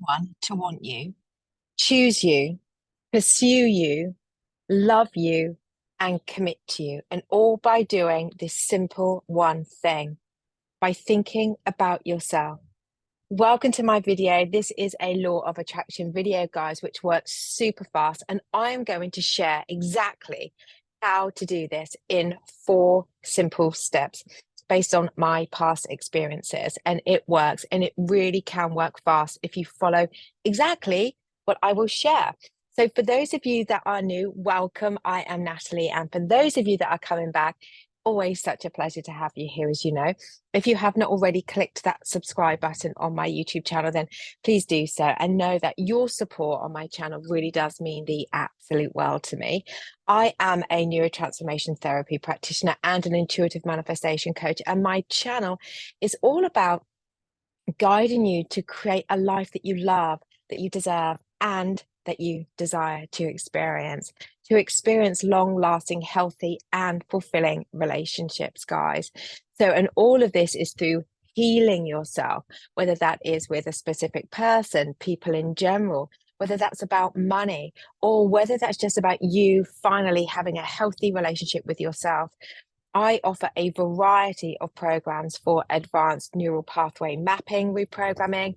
someone to want you, choose you, pursue you, love you, and commit to you. And all by doing this simple one thing, by thinking about yourself. Welcome to my video. This is a law of attraction video, guys, which works super fast. And I'm going to share exactly how to do this in 4 simple steps based on my past experiences. And it works, and it really can work fast if you follow exactly what I will share. So for those of you that are new, welcome. I am Natalie. And for those of you that are coming back, always such a pleasure to have you here, as you know. If you have not already clicked that subscribe button on my YouTube channel, then please do so, and know that your support on my channel really does mean the absolute world to me. I am a neurotransformation therapy practitioner and an intuitive manifestation coach, and my channel is all about guiding you to create a life that you love, that you deserve, and that you desire to experience long-lasting, healthy, and fulfilling relationships, guys. So, and all of this is through healing yourself, whether that is with a specific person, people in general, whether that's about money, or whether that's just about you finally having a healthy relationship with yourself. I offer a variety of programs for advanced neural pathway mapping, reprogramming,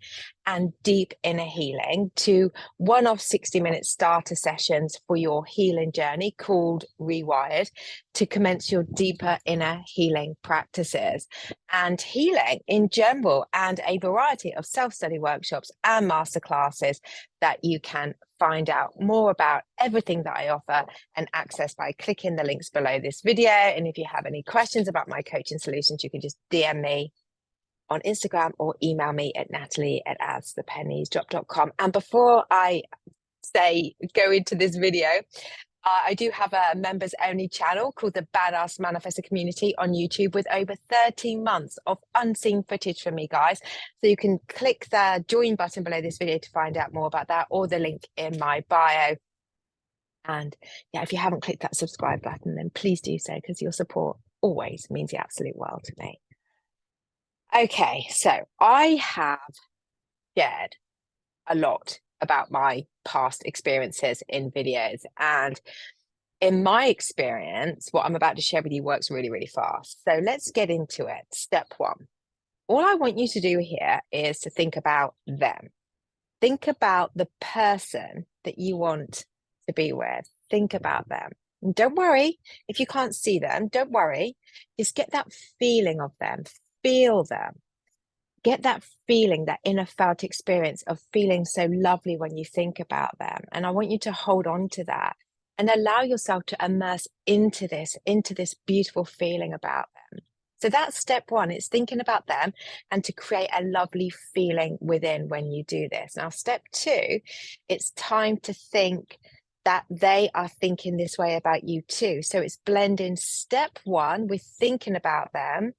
and deep inner healing, to one-off 60-minute starter sessions for your healing journey called Rewired, to commence your deeper inner healing practices and healing in general, and a variety of self-study workshops and masterclasses that you can find out more about everything that I offer and access by clicking the links below this video. And if you have any questions about my coaching solutions, you can just DM me on Instagram or email me at natalie@asthepenniesdrop.com. And before I go into this video, I do have a members only channel called the Badass Manifestor Community on YouTube, with over 13 months of unseen footage from me, guys. So you can click the join button below this video to find out more about that, or the link in my bio. And yeah, if you haven't clicked that subscribe button, then please do so, because your support always means the absolute world to me. Okay, so I have shared a lot about my past experiences in videos, and in my experience, what I'm about to share with you works really, really fast. So let's get into it. Step 1. All I want you to do here is to think about them. Think about the person that you want to be with. Think about them. And don't worry if you can't see them. Don't worry. Just get that feeling of them. Feel them. Get that feeling, that inner felt experience of feeling so lovely when you think about them. And I want you to hold on to that and allow yourself to immerse into this beautiful feeling about them. So that's step 1. It's thinking about them and to create a lovely feeling within when you do this. Now, step 2, it's time to think that they are thinking this way about you too. So it's blending step 1 with thinking about them.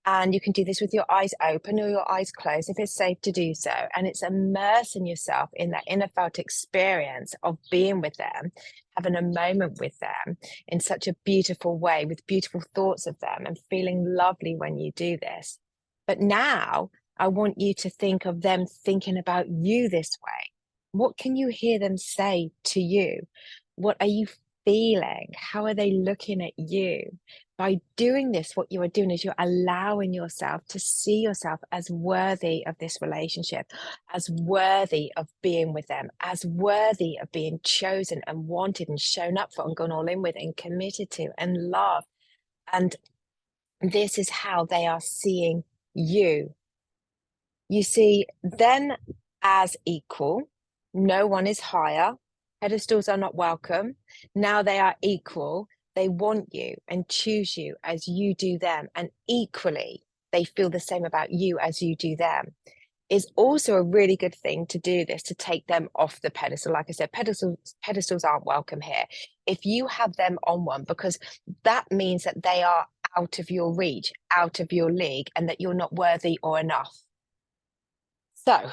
And you can do this with your eyes open or your eyes closed if it's safe to do so. And it's immersing yourself in that inner felt experience of being with them, having a moment with them in such a beautiful way, with beautiful thoughts of them, and feeling lovely when you do this. But now I want you to think of them thinking about you this way. What can you hear them say to you? What are you feeling? How are they looking at you? By doing this, what you are doing is you're allowing yourself to see yourself as worthy of this relationship, as worthy of being with them, as worthy of being chosen and wanted and shown up for and gone all in with and committed to and loved. And this is how they are seeing you. You see them as equal. No one is higher. Pedestals are not welcome. Now they are equal. They want you and choose you as you do them. And equally, they feel the same about you as you do them. Is also a really good thing to do this, to take them off the pedestal. Like I said, pedestals aren't welcome here. If you have them on one, because that means that they are out of your reach, out of your league, and that you're not worthy or enough. So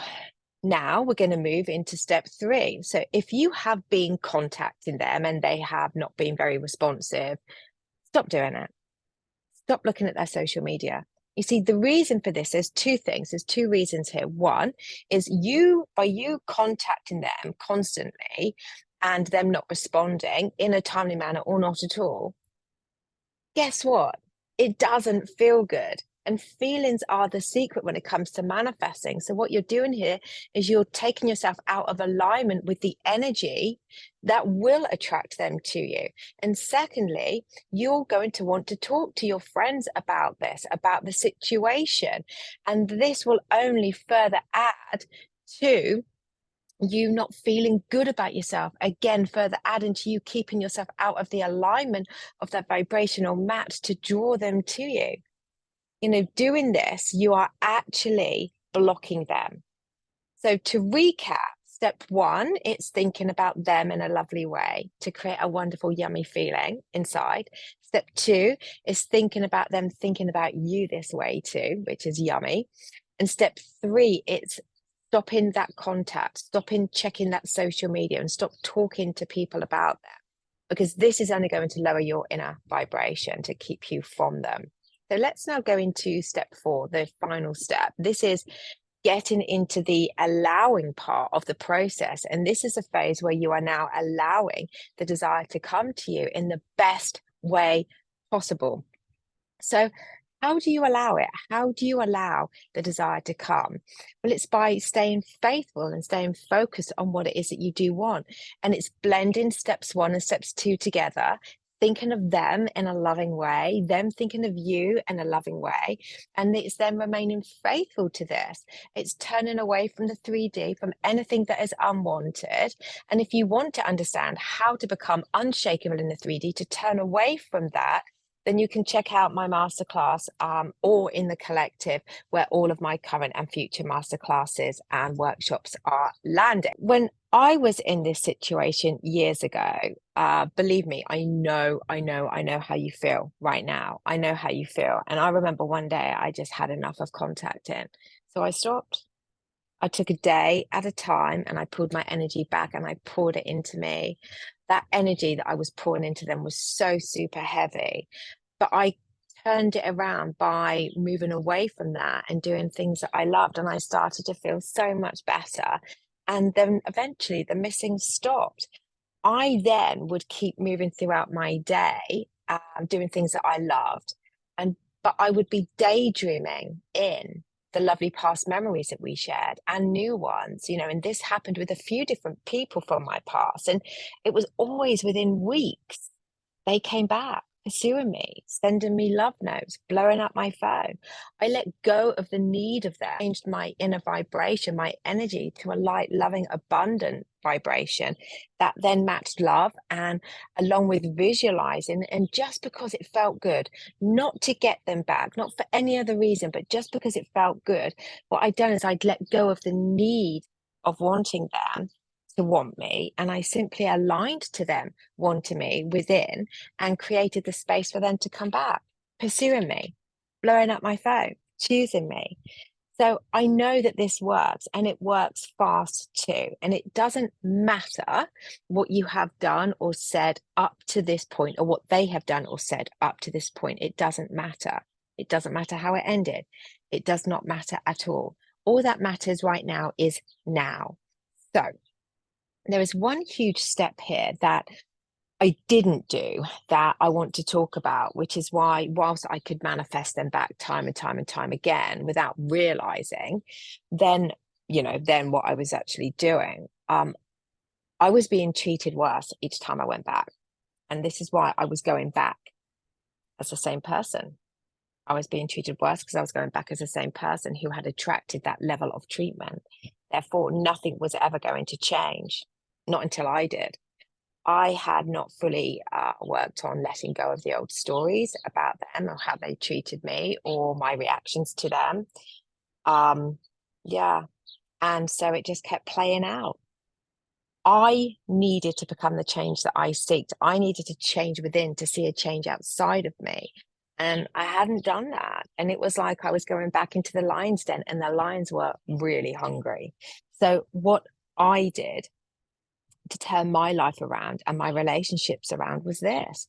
now we're going to move into step 3. So if you have been contacting them and they have not been very responsive, stop doing it. Stop looking at their social media. You see, the reason for this, there's two things. There's two reasons here. One is by you contacting them constantly and them not responding in a timely manner or not at all, guess what? It doesn't feel good. And feelings are the secret when it comes to manifesting. So what you're doing here is you're taking yourself out of alignment with the energy that will attract them to you. And secondly, you're going to want to talk to your friends about this, about the situation. And this will only further add to you not feeling good about yourself, again further adding to you keeping yourself out of the alignment of that vibrational match to draw them to you. Doing this, you are actually blocking them. So to recap, step one, it's thinking about them in a lovely way to create a wonderful yummy feeling inside. Step two is thinking about them thinking about you this way too, which is yummy. And step three, it's stopping that contact, stopping checking that social media, and stop talking to people about them, because this is only going to lower your inner vibration to keep you from them. So let's now go into step four, the final step. This is getting into the allowing part of the process. And this is a phase where you are now allowing the desire to come to you in the best way possible. So how do you allow it? How do you allow the desire to come? Well, it's by staying faithful and staying focused on what it is that you do want. And it's blending steps one and steps two together, thinking of them in a loving way, them thinking of you in a loving way. And it's them remaining faithful to this. It's turning away from the 3D, from anything that is unwanted. And if you want to understand how to become unshakable in the 3D, to turn away from that, then you can check out my masterclass or in the collective, where all of my current and future masterclasses and workshops are landing. When I was in this situation years ago, believe me, I know how you feel right now. I know how you feel. And I remember one day I just had enough of contacting. So I stopped. I took a day at a time and I pulled my energy back and I poured it into me. That energy that I was pouring into them was so super heavy, but I turned it around by moving away from that and doing things that I loved. And I started to feel so much better. And then eventually the missing stopped. I then would keep moving throughout my day, doing things that I loved. But I would be daydreaming in the lovely past memories that we shared and new ones, and this happened with a few different people from my past. And it was always within weeks, they came back pursuing me, sending me love notes, blowing up my phone. I let go of the need of that, changed my inner vibration, my energy to a light, loving, abundant vibration that then matched love, and along with visualizing. And just because it felt good, not to get them back, not for any other reason, but just because it felt good, what I'd done is I'd let go of the need of wanting them to want me, and I simply aligned to them wanting me within and created the space for them to come back, pursuing me, blowing up my phone, choosing me. So I know that this works, and it works fast too. And it doesn't matter what you have done or said up to this point, or what they have done or said up to this point. It doesn't matter. It doesn't matter how it ended. It does not matter at all. All that matters right now is now. So there is one huge step here that I didn't do that I want to talk about, which is why, whilst I could manifest them back time and time and time again without realizing, then what I was actually doing, I was being treated worse each time I went back. And this is why I was going back as the same person. I was being treated worse because I was going back as the same person who had attracted that level of treatment. Therefore, nothing was ever going to change, not until I did. I had not fully worked on letting go of the old stories about them or how they treated me or my reactions to them. And so it just kept playing out. I needed to become the change that I seeked. I needed to change within to see a change outside of me. And I hadn't done that. And it was like I was going back into the lion's den, and the lions were really hungry. So what I did to turn my life around and my relationships around was this.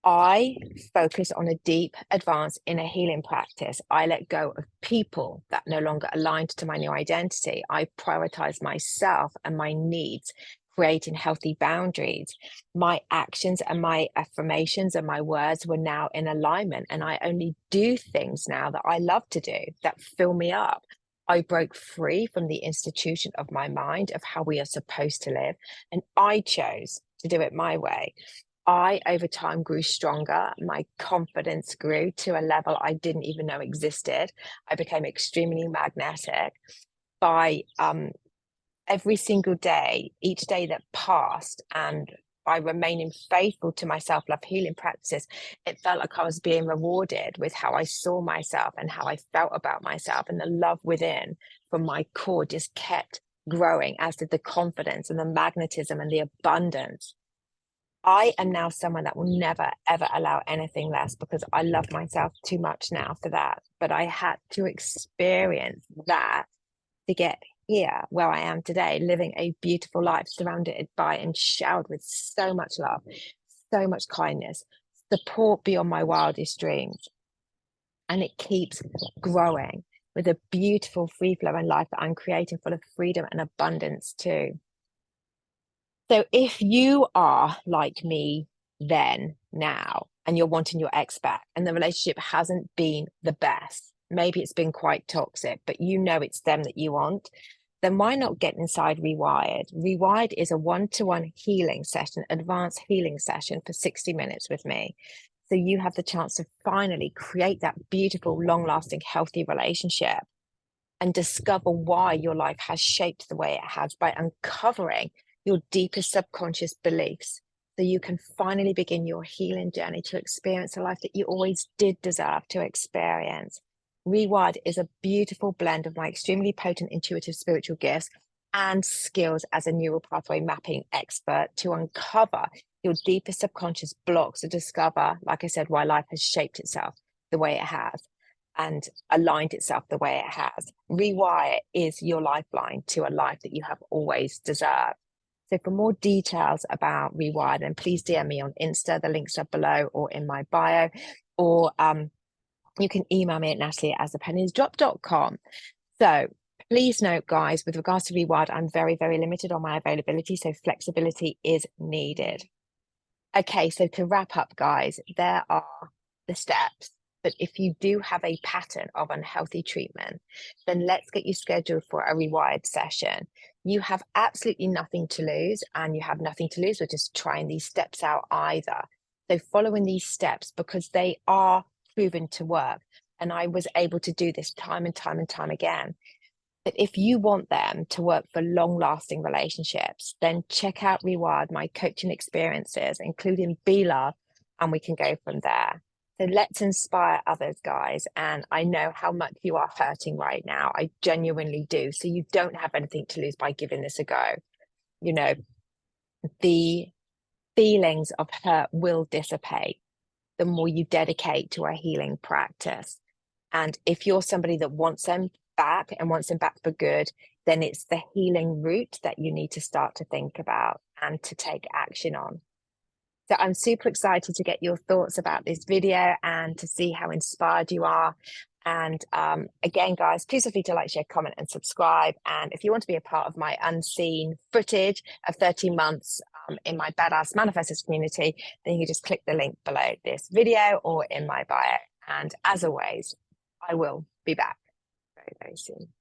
I focus on a deep, advanced inner healing practice. I let go of people that no longer aligned to my new identity. I prioritize myself and my needs, creating healthy boundaries. My actions and my affirmations and my words were now in alignment, and I only do things now that I love to do, that fill me up. I broke free from the institution of my mind of how we are supposed to live, and I chose to do it my way. I, over time, grew stronger. My confidence grew to a level I didn't even know existed. I became extremely magnetic. By every single day, each day that passed, and by remaining faithful to my self-love healing practices, it felt like I was being rewarded with how I saw myself and how I felt about myself. And the love within from my core just kept growing, as did the confidence and the magnetism and the abundance. I am now someone that will never, ever allow anything less, because I love myself too much now for that. But I had to experience that to get here where I am today, living a beautiful life surrounded by and showered with so much love, so much kindness, support beyond my wildest dreams. And it keeps growing with a beautiful free flowing life that I'm creating, full of freedom and abundance too. So if you are like me then, now, and you're wanting your ex back and the relationship hasn't been the best, maybe it's been quite toxic, but you know it's them that you want, then why not get inside Rewired? Rewired is a one-to-one healing session, advanced healing session for 60 minutes with me. So you have the chance to finally create that beautiful, long-lasting, healthy relationship and discover why your life has shaped the way it has by uncovering your deepest subconscious beliefs, so you can finally begin your healing journey to experience a life that you always did deserve to experience. Rewired is a beautiful blend of my extremely potent intuitive spiritual gifts and skills as a neural pathway mapping expert to uncover your deepest subconscious blocks, to discover, like I said, why life has shaped itself the way it has and aligned itself the way it has. Rewire is your lifeline to a life that you have always deserved. So for more details about Rewire, then please DM me on Insta. The links are below or in my bio, or you can email me at natalie@thepenniesdrop.com. So please note, guys, with regards to Rewired, I'm very, very limited on my availability, so flexibility is needed. Okay, so to wrap up, guys, there are the steps. But if you do have a pattern of unhealthy treatment, then let's get you scheduled for a Rewired session. You have absolutely nothing to lose, and you have nothing to lose with just trying these steps out either. So following these steps, because they are proven to work, and I was able to do this time and time and time again, that if you want them to work for long-lasting relationships, then check out Rewired, my coaching experiences, including Be Love, and we can go from there. So let's inspire others, guys. And I know how much you are hurting right now. I genuinely do. So you don't have anything to lose by giving this a go. You know, the feelings of hurt will dissipate the more you dedicate to a healing practice. And if you're somebody that wants them back and wants them back for good, then it's the healing route that you need to start to think about and to take action on. So I'm super excited to get your thoughts about this video and to see how inspired you are. And again, guys, please feel free to like, share, comment, and subscribe. And if you want to be a part of my unseen footage of 13 months in my Badass Manifestors community, then you can just click the link below this video or in my bio. And as always, I will be back very, very soon.